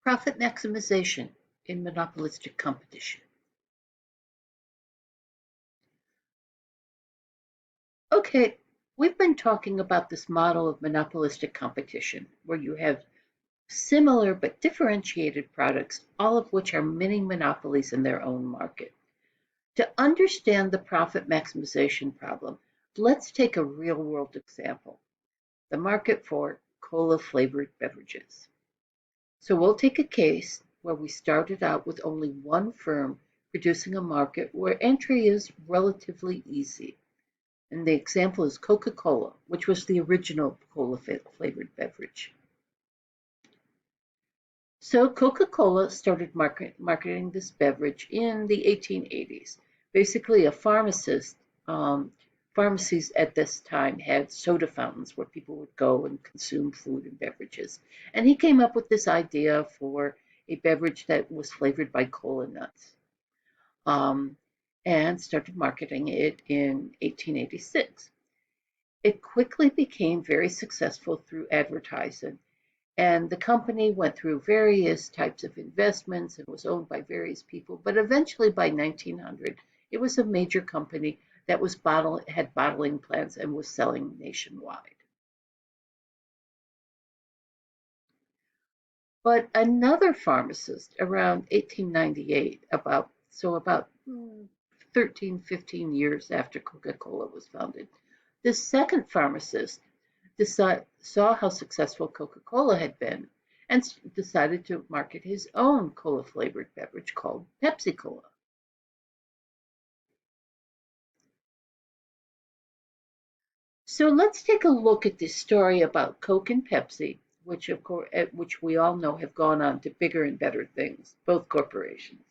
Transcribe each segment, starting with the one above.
Profit maximization in monopolistic competition. Okay, we've been talking about this model of monopolistic competition where you have similar but differentiated products, all of which are mini monopolies in their own market. To understand the profit maximization problem, let's take a real world example, the market for cola flavored beverages. So we'll take a case where we started out with only one firm producing a market where entry is relatively easy. And the example is Coca-Cola, which was the original cola flavored beverage. So Coca-Cola started marketing this beverage in the 1880s. Basically, pharmacies at this time had soda fountains where people would go and consume food and beverages. And he came up with this idea for a beverage that was flavored by cola nuts, um, and started marketing it in 1886. It quickly became very successful through advertising, and the company went through various types of investments and was owned by various people. But eventually, by 1900, it was a major company that had bottling plants and was selling nationwide. But another pharmacist around 1898, about 13, 15 years after Coca-Cola was founded, this second pharmacist saw how successful Coca-Cola had been and decided to market his own cola-flavored beverage called Pepsi-Cola. So let's take a look at this story about Coke and Pepsi, which we all know have gone on to bigger and better things, both corporations.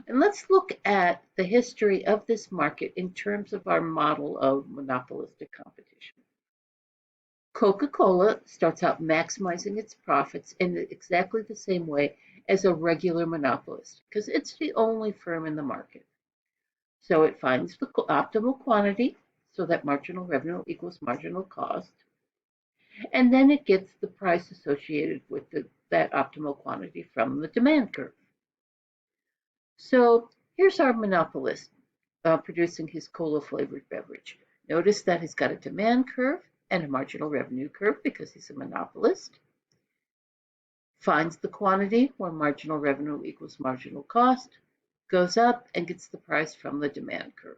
And let's look at the history of this market in terms of our model of monopolistic competition. Coca-Cola starts out maximizing its profits in exactly the same way as a regular monopolist, because it's the only firm in the market. So it finds the optimal quantity so that marginal revenue equals marginal cost, and then it gets the price associated with that optimal quantity from the demand curve. So here's our monopolist producing his cola flavored beverage. Notice that he's got a demand curve and a marginal revenue curve because he's a monopolist. Finds the quantity where marginal revenue equals marginal cost, goes up and gets the price from the demand curve.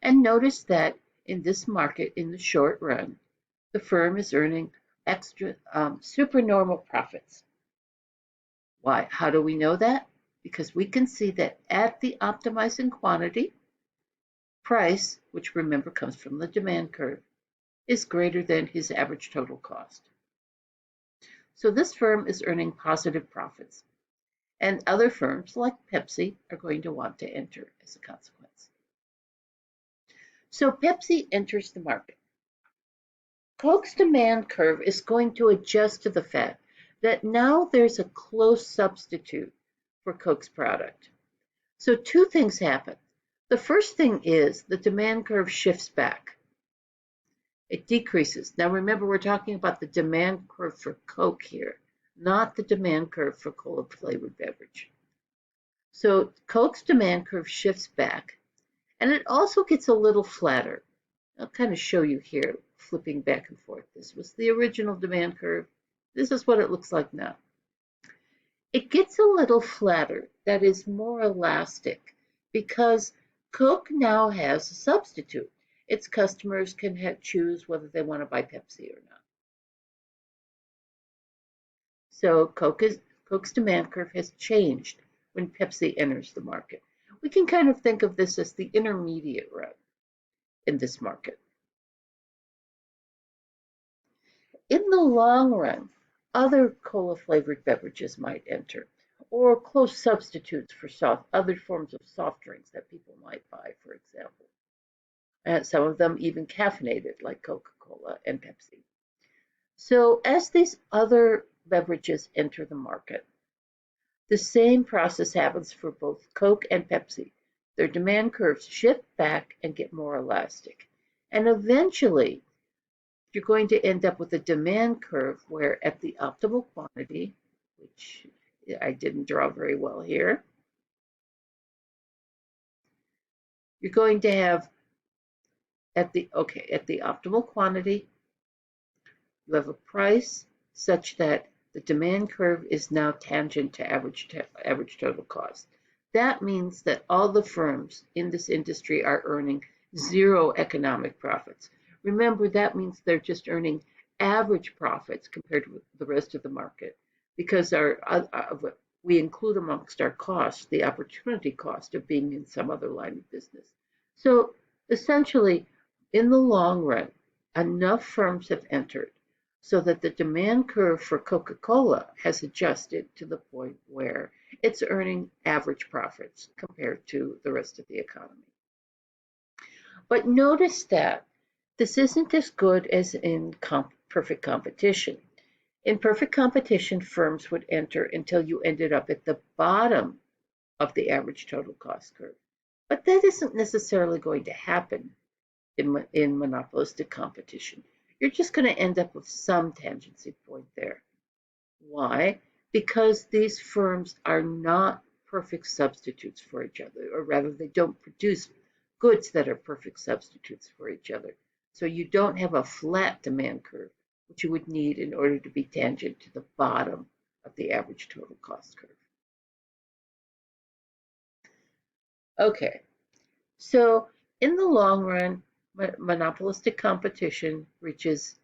And notice that in this market, in the short run, the firm is earning extra supernormal profits. Why? How do we know that? Because we can see that at the optimizing quantity, price, which remember comes from the demand curve, is greater than his average total cost. So this firm is earning positive profits, and other firms like Pepsi are going to want to enter as a consequence. So Pepsi enters the market. Coke's demand curve is going to adjust to the fact that now there's a close substitute for Coke's product. So two things happen. The first thing is the demand curve shifts back. It decreases. Now remember, we're talking about the demand curve for Coke here, not the demand curve for cola flavored beverage. So Coke's demand curve shifts back, and it also gets a little flatter. I'll kind of show you here, flipping back and forth. This was the original demand curve. This is what it looks like now. It gets a little flatter, that is more elastic, because Coke now has a substitute. Its customers can choose whether they want to buy Pepsi or not. So Coke's demand curve has changed when Pepsi enters the market. We can kind of think of this as the intermediate route in this market. In the long run, other cola-flavored beverages might enter, or close substitutes for other forms of soft drinks that people might buy, for example. And some of them even caffeinated, like Coca-Cola and Pepsi. So as these other beverages enter the market, the same process happens for both Coke and Pepsi. Their demand curves shift back and get more elastic. And eventually, you're going to end up with a demand curve where at the optimal quantity, which I didn't draw very well here, you're going to have at the optimal quantity, you have a price such that the demand curve is now tangent to average total cost. That means that all the firms in this industry are earning zero economic profits. Remember, that means they're just earning average profits compared with the rest of the market because we include amongst our costs the opportunity cost of being in some other line of business. So essentially, in the long run, enough firms have entered so that the demand curve for Coca-Cola has adjusted to the point where it's earning average profits compared to the rest of the economy. But notice that this isn't as good as in perfect competition. In perfect competition, firms would enter until you ended up at the bottom of the average total cost curve. But that isn't necessarily going to happen in monopolistic competition. You're just going to end up with some tangency point there. Why? Because these firms are not perfect substitutes for each other, or rather, they don't produce goods that are perfect substitutes for each other. So you don't have a flat demand curve, which you would need in order to be tangent to the bottom of the average total cost curve. Okay, so in the long run, monopolistic competition reaches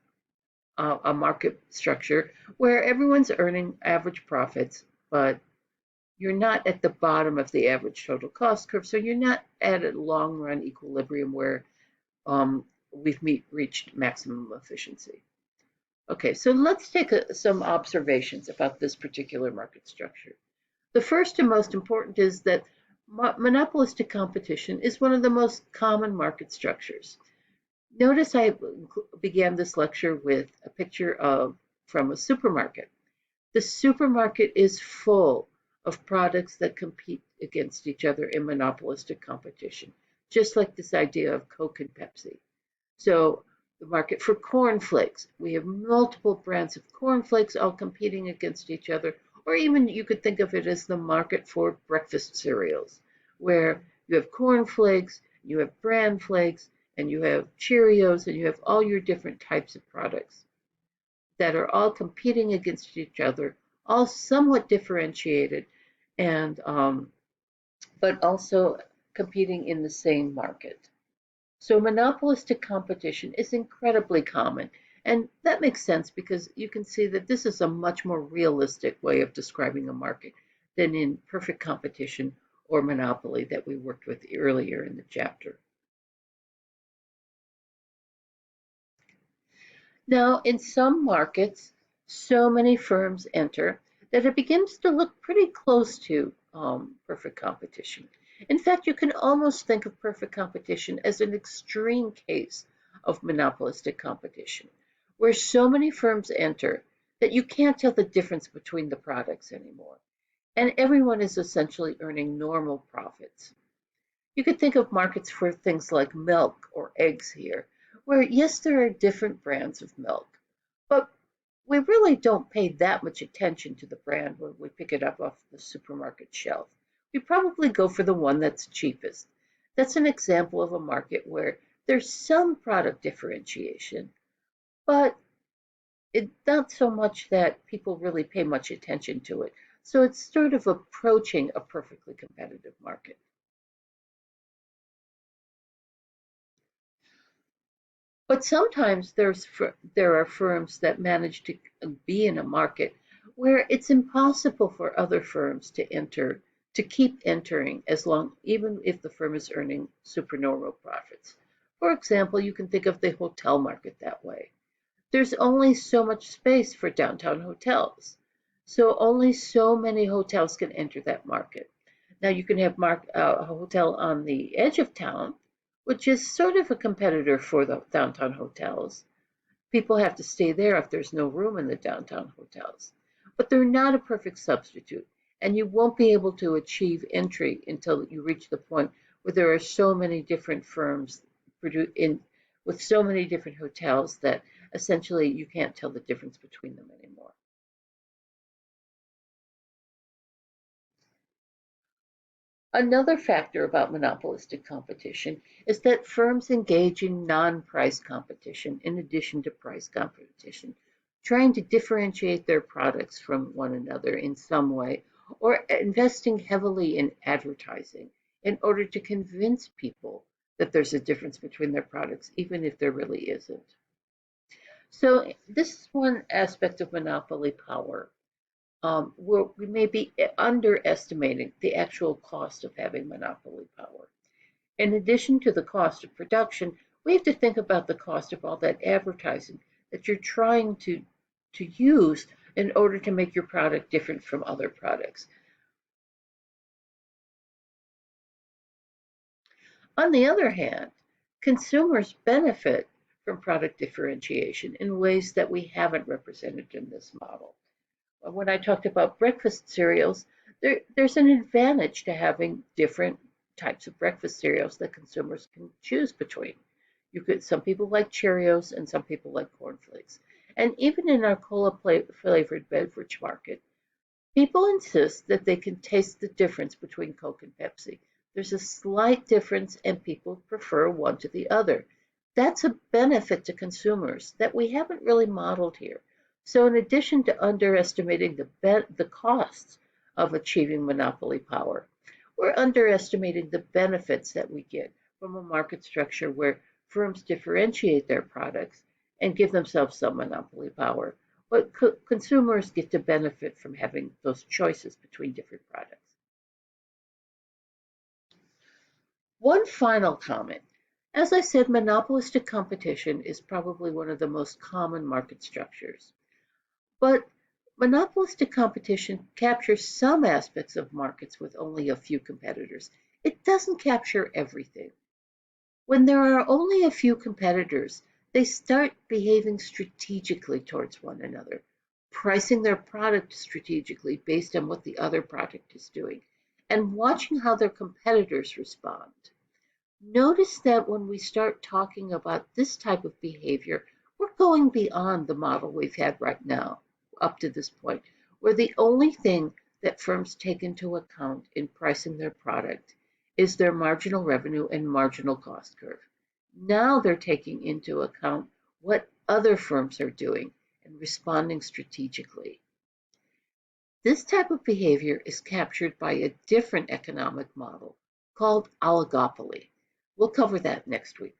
a market structure where everyone's earning average profits, but you're not at the bottom of the average total cost curve, so you're not at a long run equilibrium where we've reached maximum efficiency. Okay, so let's take some observations about this particular market structure. The first and most important is that monopolistic competition is one of the most common market structures. Notice I began this lecture with a picture from a supermarket. The supermarket is full of products that compete against each other in monopolistic competition, just like this idea of Coke and Pepsi. So the market for cornflakes, we have multiple brands of cornflakes all competing against each other, or even you could think of it as the market for breakfast cereals, where you have cornflakes, you have bran flakes, and you have Cheerios, and you have all your different types of products that are all competing against each other, all somewhat differentiated, and but also competing in the same market. So monopolistic competition is incredibly common, and that makes sense because you can see that this is a much more realistic way of describing a market than in perfect competition or monopoly that we worked with earlier in the chapter. Now, in some markets, so many firms enter that it begins to look pretty close to perfect competition. In fact, you can almost think of perfect competition as an extreme case of monopolistic competition, where so many firms enter that you can't tell the difference between the products anymore, and everyone is essentially earning normal profits. You could think of markets for things like milk or eggs here, where yes, there are different brands of milk, but we really don't pay that much attention to the brand when we pick it up off the supermarket shelf. We probably go for the one that's cheapest. That's an example of a market where there's some product differentiation, but it's not so much that people really pay much attention to it. So it's sort of approaching a perfectly competitive market. But sometimes there are firms that manage to be in a market where it's impossible for other firms to enter, to keep entering even if the firm is earning supernormal profits. For example, you can think of the hotel market that way. There's only so much space for downtown hotels, so only so many hotels can enter that market. Now you can have a hotel on the edge of town, which is sort of a competitor for the downtown hotels. People have to stay there if there's no room in the downtown hotels. But they're not a perfect substitute, and you won't be able to achieve entry until you reach the point where there are so many different firms with so many different hotels that essentially you can't tell the difference between them anymore. Another factor about monopolistic competition is that firms engage in non-price competition in addition to price competition, trying to differentiate their products from one another in some way, or investing heavily in advertising in order to convince people that there's a difference between their products, even if there really isn't. So, this is one aspect of monopoly power where we may be underestimating the actual cost of having monopoly power. In addition to the cost of production, we have to think about the cost of all that advertising that you're trying to use in order to make your product different from other products. On the other hand, consumers benefit from product differentiation in ways that we haven't represented in this model. When I talked about breakfast cereals, there's an advantage to having different types of breakfast cereals that consumers can choose between. Some people like Cheerios and some people like cornflakes. And even in our cola flavored beverage market, people insist that they can taste the difference between Coke and Pepsi. There's a slight difference and people prefer one to the other. That's a benefit to consumers that we haven't really modeled here. So in addition to underestimating the costs of achieving monopoly power, we're underestimating the benefits that we get from a market structure where firms differentiate their products and give themselves some monopoly power, but consumers get to benefit from having those choices between different products. One final comment. As I said, monopolistic competition is probably one of the most common market structures. But monopolistic competition captures some aspects of markets with only a few competitors. It doesn't capture everything. When there are only a few competitors, they start behaving strategically towards one another, pricing their product strategically based on what the other product is doing, and watching how their competitors respond. Notice that when we start talking about this type of behavior, we're going beyond the model we've had right now up to this point, where the only thing that firms take into account in pricing their product is their marginal revenue and marginal cost curve. Now they're taking into account what other firms are doing and responding strategically. This type of behavior is captured by a different economic model called oligopoly. We'll cover that next week.